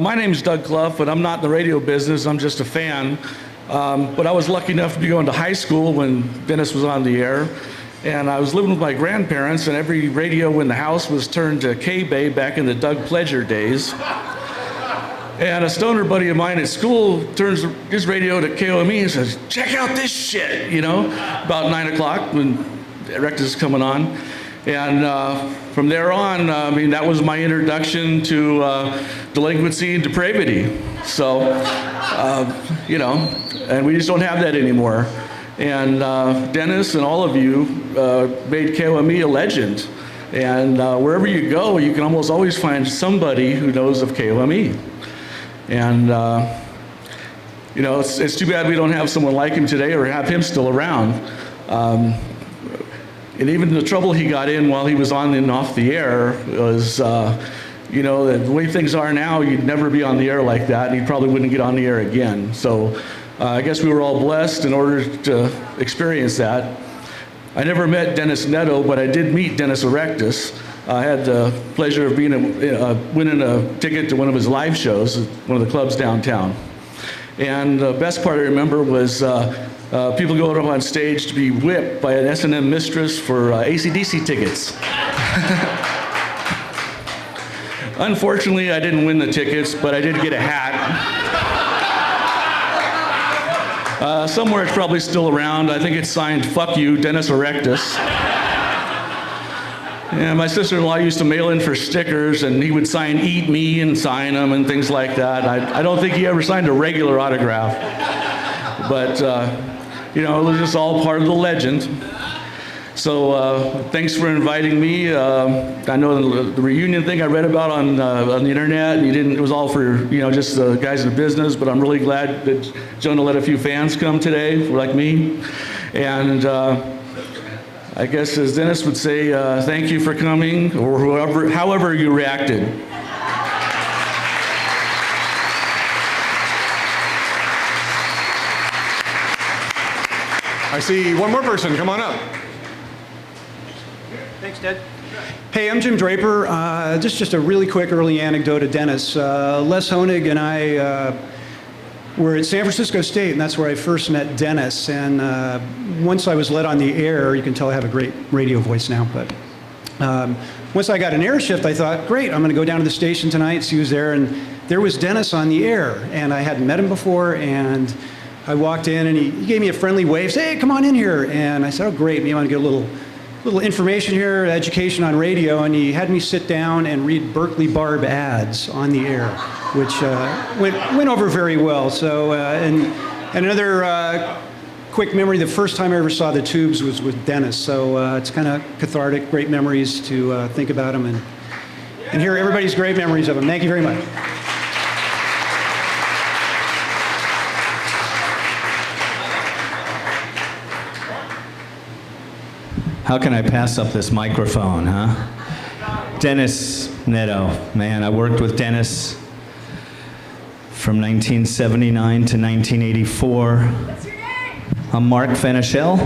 My name's Doug Clough, but I'm not in the radio business. I'm just a fan. But I was lucky enough to be going to high school when Dennis was on the air. And I was living with my grandparents, and every radio in the house was turned to KOME back in the Doug Pledger days. And a stoner buddy of mine at school turns his radio to KOME and says, "Check out this shit," about 9 o'clock when Erectus is coming on. And from there on, that was my introduction to delinquency and depravity. So, and we just don't have that anymore. And Dennis and all of you made KOME a legend. And wherever you go, you can almost always find somebody who knows of KOME. And, it's too bad we don't have someone like him today or have him still around. And even the trouble he got in while he was on and off the air was, the way things are now, you'd never be on the air like that, and he probably wouldn't get on the air again. So I guess we were all blessed in order to experience that. I never met Dennis Netto, but I did meet Dennis Erectus. I had the pleasure of winning a ticket to one of his live shows at one of the clubs downtown. And the best part I remember was people going up on stage to be whipped by an S&M mistress for AC/DC tickets. Unfortunately, I didn't win the tickets, but I did get a hat. Somewhere it's probably still around. I think it's signed, "Fuck you, Dennis Erectus." And my sister-in-law used to mail in for stickers, and he would sign "Eat Me" and sign them and things like that. I don't think he ever signed a regular autograph. But, it was just all part of the legend. So thanks for inviting me. I know the reunion thing I read about on the internet, and it was all for, just the guys in the business, but I'm really glad that Jonah let a few fans come today, like me. And I guess as Dennis would say, thank you for coming, or however you reacted. I see one more person. Come on up. Thanks, Ted. Hey, I'm Jim Draper. Just a really quick early anecdote of Dennis. Les Honig and I were at San Francisco State, and that's where I first met Dennis. And once I was let on the air, you can tell I have a great radio voice now, but once I got an air shift, I thought, great, I'm going to go down to the station tonight, see who's there. And there was Dennis on the air, and I hadn't met him before, and I walked in, and he gave me a friendly wave, say, "Hey, come on in here." And I said, "Oh, great, maybe I want to get a little information here, education on radio." And he had me sit down and read Berkeley Barb ads on the air, which went over very well. So, and another quick memory, the first time I ever saw the Tubes was with Dennis. So it's kind of cathartic, great memories to think about him and hear everybody's great memories of him. Thank you very much. How can I pass up this microphone, huh? Dennis Netto. Man, I worked with Dennis from 1979 to 1984. I'm Mark Fenichel.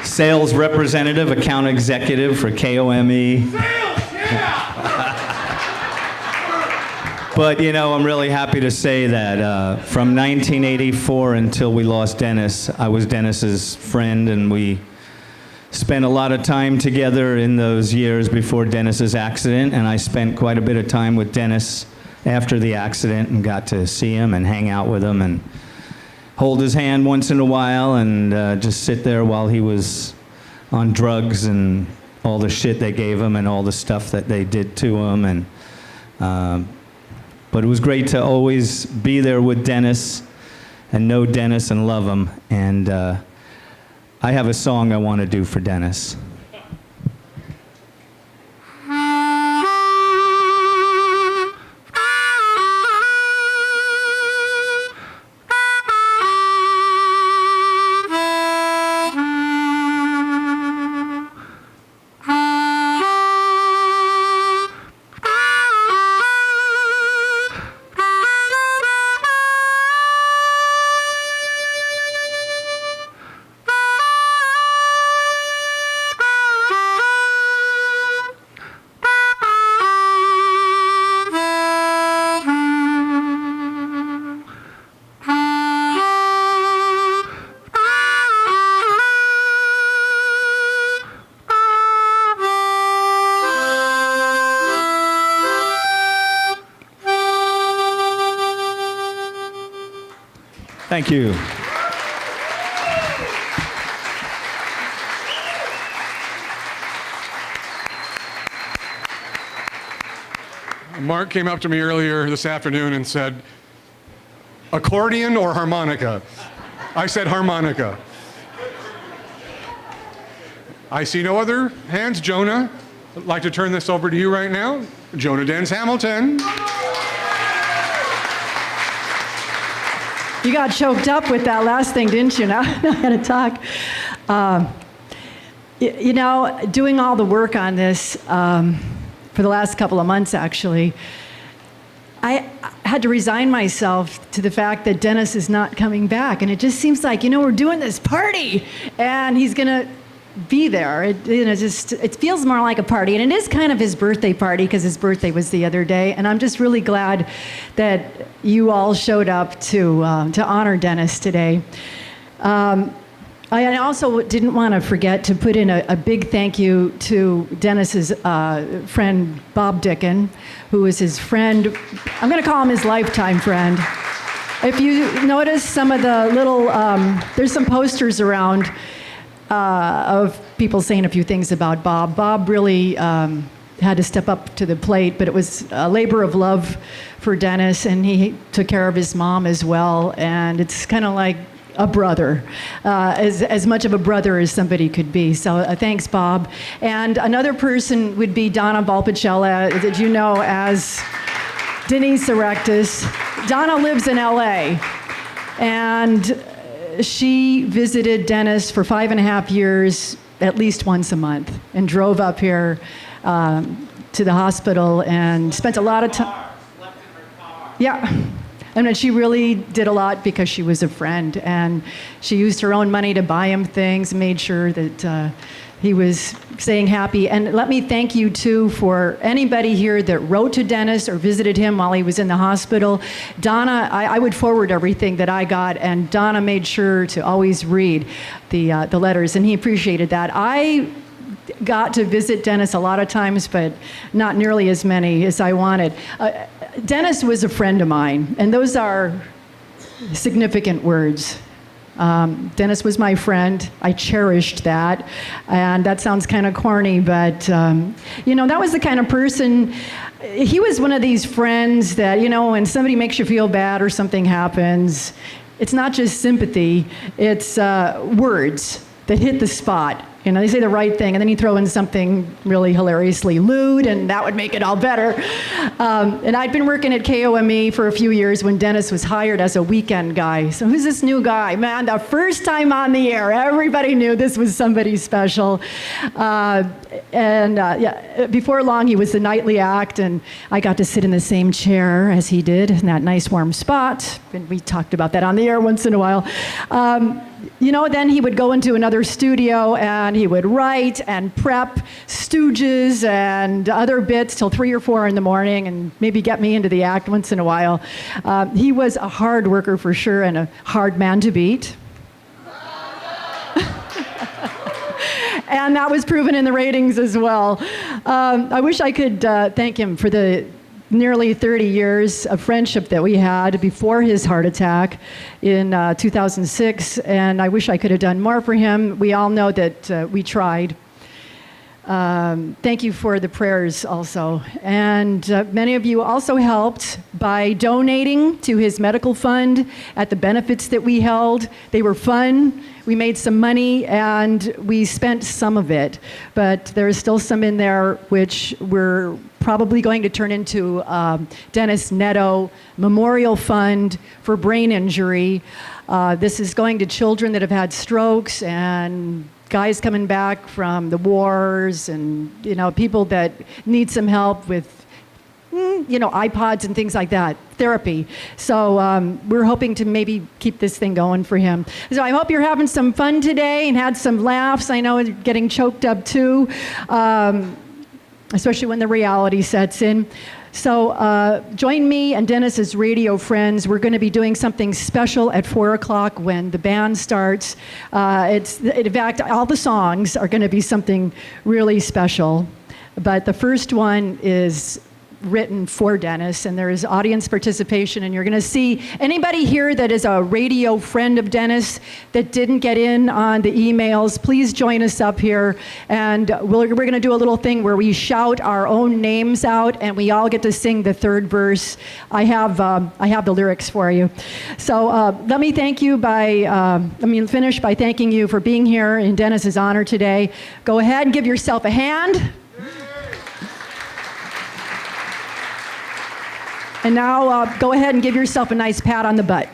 Sales representative, account executive for KOME. But, I'm really happy to say that from 1984 until we lost Dennis, I was Dennis's friend, and we spent a lot of time together in those years before Dennis's accident, and I spent quite a bit of time with Dennis after the accident and got to see him and hang out with him and hold his hand once in a while and just sit there while he was on drugs and all the shit they gave him and all the stuff that they did to him. And but it was great to always be there with Dennis and know Dennis and love him. And I have a song I want to do for Dennis. Thank you. Mark came up to me earlier this afternoon and said, accordion or harmonica? I said harmonica. I see no other hands. Jonah, I'd like to turn this over to you right now. Jonah Dens Hamilton. You got choked up with that last thing, didn't you? Now I got to talk. You know, doing all the work on this for the last couple of months, actually, I had to resign myself to the fact that Dennis is not coming back. And it just seems like, you know, we're doing this party, and he's going to be there. It feels more like a party. And it is kind of his birthday party because his birthday was the other day. And I'm just really glad that you all showed up to honor Dennis today. I also didn't want to forget to put in a big thank you to Dennis's friend, Bob Dickin, who is his friend. I'm going to call him his lifetime friend. If you notice some of the little, there's some posters around of people saying a few things about Bob. Bob really had to step up to the plate, but it was a labor of love for Dennis, and he took care of his mom as well. And it's kind of like a brother, as much of a brother as somebody could be. So thanks, Bob. And another person would be Donna Valpicella, that you know as Denise Erectus. Donna lives in LA, and she visited Dennis for 5.5 years, at least once a month, and drove up here to the hospital and spent a lot of time. Yeah. And she really did a lot because she was a friend, and she used her own money to buy him things, made sure that he was staying happy. And let me thank you, too, for anybody here that wrote to Dennis or visited him while he was in the hospital. Donna, I would forward everything that I got, and Donna made sure to always read the letters, and he appreciated that. I got to visit Dennis a lot of times, but not nearly as many as I wanted. Dennis was a friend of mine, and those are significant words. Dennis was my friend. I cherished that, and that sounds kind of corny, but you know, that was the kind of person. He was one of these friends that, you know, when somebody makes you feel bad or something happens, it's not just sympathy, it's words that hit the spot. You know, they say the right thing, and then you throw in something really hilariously lewd, and that would make it all better. And I'd been working at KOME for a few years when Dennis was hired as a weekend guy. So who's this new guy? Man, the first time on the air, everybody knew this was somebody special. Yeah, before long, he was the nightly act, and I got to sit in the same chair as he did in that nice warm spot. And we talked about that on the air once in a while. You know, then he would go into another studio and he would write and prep stooges and other bits till 3 or 4 in the morning, and maybe get me into the act once in a while. He was a hard worker for sure, and a hard man to beat. And that was proven in the ratings as well. I wish I could thank him for the nearly 30 years of friendship that we had before his heart attack in 2006, and I wish I could have done more for him. We all know that we tried. Thank you for the prayers also. And many of you also helped by donating to his medical fund at the benefits that we held. They were fun. We made some money, and we spent some of it. But there is still some in there which we're probably going to turn into Dennis Netto Memorial Fund for brain injury. This is going to children that have had strokes and guys coming back from the wars, and you know, people that need some help with you know, iPods and things like that, therapy. So we're hoping to maybe keep this thing going for him. So I hope you're having some fun today and had some laughs. I know it's getting choked up too, especially when the reality sets in. So join me and Dennis's radio friends. We're going to be doing something special at 4 o'clock when the band starts. In fact, all the songs are going to be something really special. But the first one is written for Dennis, and there is audience participation, and you're going to see anybody here that is a radio friend of Dennis that didn't get in on the emails, please join us up here, and we're going to do a little thing where we shout our own names out, and we all get to sing the third verse. I have the lyrics for you. So let me finish by thanking you for being here in Dennis's honor today. Go ahead and give yourself a hand. And now go ahead and give yourself a nice pat on the butt.